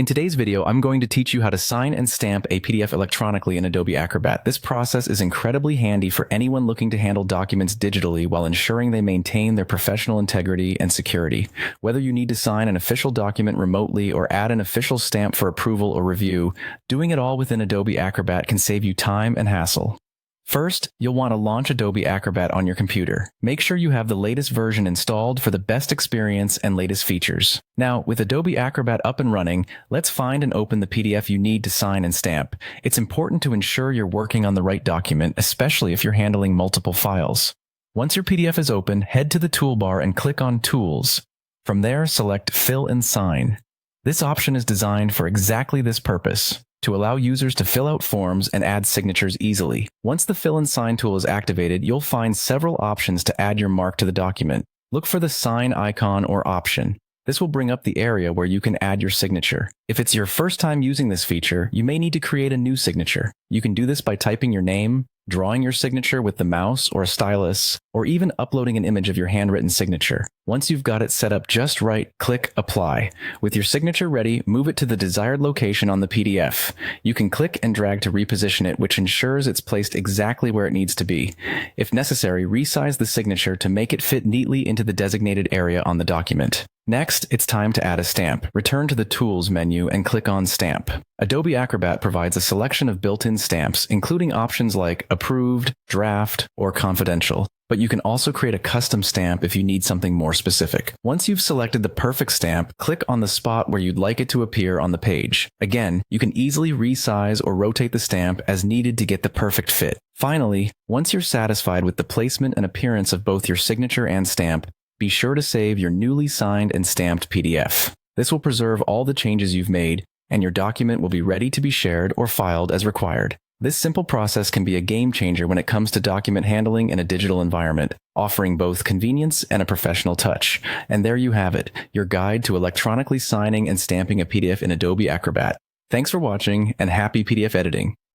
In today's video, I'm going to teach you how to sign and stamp a PDF electronically in Adobe Acrobat. This process is incredibly handy for anyone looking to handle documents digitally while ensuring they maintain their professional integrity and security. Whether you need to sign an official document remotely or add an official stamp for approval or review, doing it all within Adobe Acrobat can save you time and hassle. First, you'll want to launch Adobe Acrobat on your computer. Make sure you have the latest version installed for the best experience and latest features. Now, with Adobe Acrobat up and running, let's find and open the PDF you need to sign and stamp. It's important to ensure you're working on the right document, especially if you're handling multiple files. Once your PDF is open, head to the toolbar and click on Tools. From there, select Fill and Sign. This option is designed for exactly this purpose, to allow users to fill out forms and add signatures easily. Once the Fill and Sign tool is activated, you'll find several options to add your mark to the document. Look for the sign icon or option. This will bring up the area where you can add your signature. If it's your first time using this feature, you may need to create a new signature. You can do this by typing your name, drawing your signature with the mouse or a stylus, or even uploading an image of your handwritten signature. Once you've got it set up just right, click Apply. With your signature ready, move it to the desired location on the PDF. You can click and drag to reposition it, which ensures it's placed exactly where it needs to be. If necessary, resize the signature to make it fit neatly into the designated area on the document. Next, it's time to add a stamp. Return to the Tools menu and click on Stamp. Adobe Acrobat provides a selection of built-in stamps, including options like Approved, Draft, or Confidential. But you can also create a custom stamp if you need something more specific. Once you've selected the perfect stamp, click on the spot where you'd like it to appear on the page. Again, you can easily resize or rotate the stamp as needed to get the perfect fit. Finally, once you're satisfied with the placement and appearance of both your signature and stamp, be sure to save your newly signed and stamped PDF. This will preserve all the changes you've made, and your document will be ready to be shared or filed as required. This simple process can be a game changer when it comes to document handling in a digital environment, offering both convenience and a professional touch. And there you have it, your guide to electronically signing and stamping a PDF in Adobe Acrobat. Thanks for watching, and happy PDF editing.